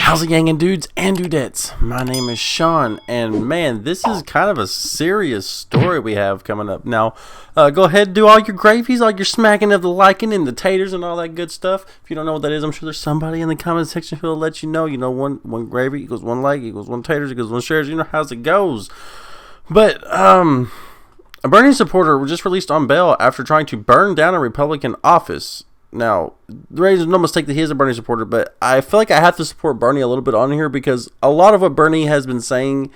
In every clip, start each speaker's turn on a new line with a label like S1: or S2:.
S1: How's it gangin', dudes and dudettes? My name is Sean, and man, this is kind of a serious story we have coming up. Now, go ahead and do all your gravies, all your smacking of the liking and the taters and all that good stuff. If you don't know what that is, I'm sure there's somebody in the comment section who'll let you know. You know, one gravy equals one like equals one taters equals one shares. You know how it goes. But, a Bernie supporter just released on bail after trying to burn down a Republican office. Now, there's no mistake that he is a Bernie supporter, but I feel like I have to support Bernie a little bit on here because a lot of what Bernie has been saying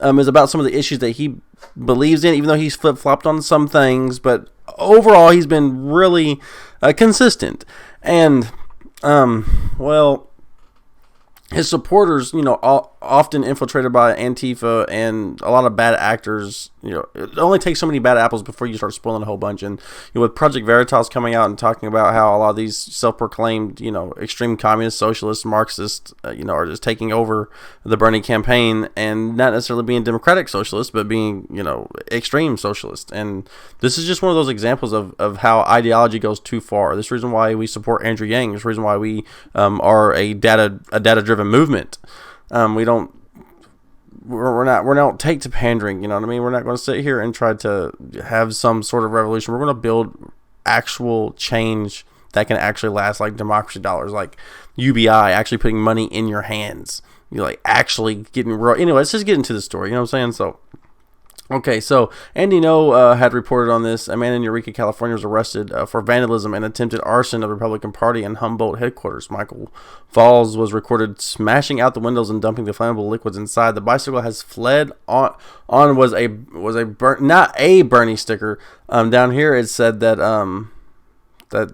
S1: is about some of the issues that he believes in, even though he's flip-flopped on some things. But overall, he's been really consistent. And, well, his supporters, you know, often infiltrated by Antifa and a lot of bad actors. You know, it only takes so many bad apples before you start spoiling a whole bunch. And you know, with Project Veritas coming out and talking about how a lot of these self-proclaimed, you know, extreme communist, socialist, Marxist, you know, are just taking over the Bernie campaign and not necessarily being democratic socialists, but being, you know, extreme socialist. And this is just one of those examples of how ideology goes too far. This is the reason why we support Andrew Yang. This is the reason why we are a data-driven movement. We're not take to pandering, you know what I mean? We're not going to sit here and try to have some sort of revolution. We're going to build actual change that can actually last, like democracy dollars, like UBI, actually putting money in your hands. You're like actually getting real. Anyway, let's just get into the story. You know what I'm saying? So, okay, so Andy No had reported on this. A man in Eureka, California was arrested for vandalism and attempted arson of the Republican Party in Humboldt headquarters. Michael Falls was recorded smashing out the windows and dumping the flammable liquids inside. The bicycle has fled on was not a Bernie sticker. Down here it said that that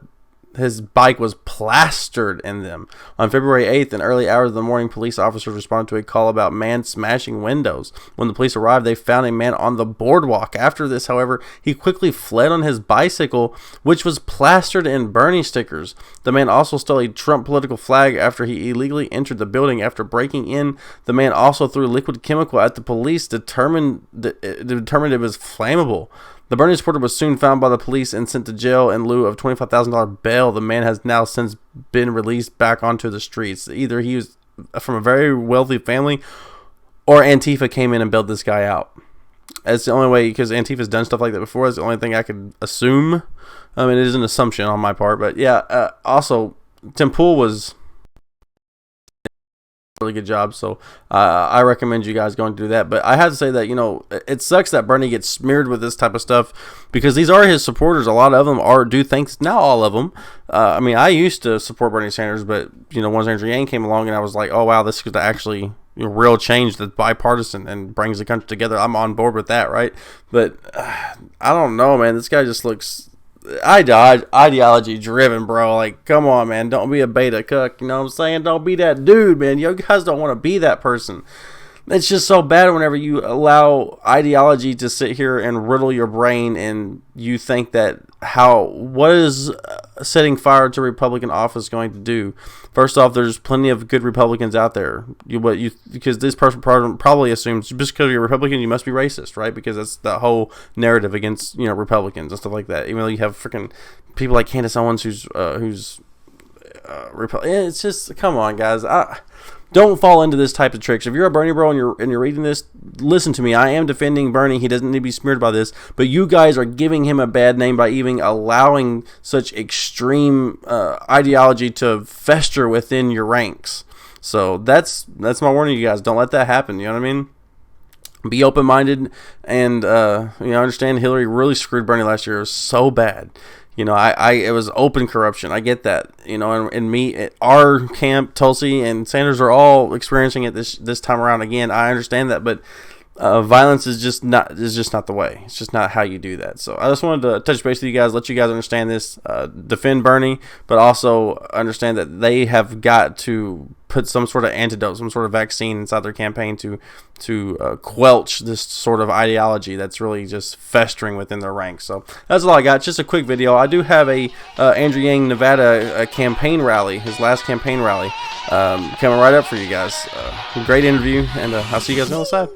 S1: his bike was plastered in them. On February 8th, in early hours of the morning, police officers responded to a call about man smashing windows. When the police arrived, they found a man on the boardwalk. After this, however, he quickly fled on his bicycle, which was plastered in Bernie stickers. The man also stole a Trump political flag after he illegally entered the building. After breaking in, the man also threw liquid chemical at the police, determined it was flammable. The Bernie supporter was soon found by the police and sent to jail in lieu of $25,000 bail. The man has now since been released back onto the streets. Either he was from a very wealthy family or Antifa came in and bailed this guy out. That's the only way, because Antifa's done stuff like that before. That's the only thing I could assume. I mean, it is an assumption on my part. But yeah, also, Tim Pool was really good job, so I recommend you guys going to do that. But I have to say that, you know, it sucks that Bernie gets smeared with this type of stuff because these are his supporters. A lot of them do things, not all of them. I mean, I used to support Bernie Sanders, but you know, once Andrew Yang came along and I was like, oh wow, this could actually, you know, real change that's bipartisan and brings the country together. I'm on board with that, right? But I don't know, man. This guy just looks ideology driven, bro. Like, come on, man, don't be a beta cuck, you know what I'm saying? Don't be that dude, man. You guys don't want to be that person. It's just so bad whenever you allow ideology to sit here and riddle your brain and you think that what is setting fire to Republican office going to do? First off, there's plenty of good Republicans out there. Because this person probably assumes just because you're a Republican, you must be racist, right? Because that's the whole narrative against, you know, Republicans and stuff like that. Even though you have freaking people like Candace Owens who's it's just, come on, guys. Don't fall into this type of tricks. If you're a Bernie bro and you're reading this, listen to me. I am defending Bernie. He doesn't need to be smeared by this. But you guys are giving him a bad name by even allowing such extreme ideology to fester within your ranks. So that's my warning to you guys. Don't let that happen. You know what I mean? Be open-minded and you know, understand Hillary really screwed Bernie last year. It was so bad. You know, it was open corruption. I get that. You know, and our camp, Tulsi and Sanders are all experiencing it this time around again. I understand that, but violence is just not the way. It's just not how you do that. So I just wanted to touch base with you guys, let you guys understand this, defend Bernie, but also understand that they have got to put some sort of antidote, some sort of vaccine inside their campaign to quelch this sort of ideology that's really just festering within their ranks. So that's all I got. Just a quick video. I do have a Andrew Yang Nevada campaign rally, his last campaign rally, coming right up for you guys. Great interview, and I'll see you guys on the other side.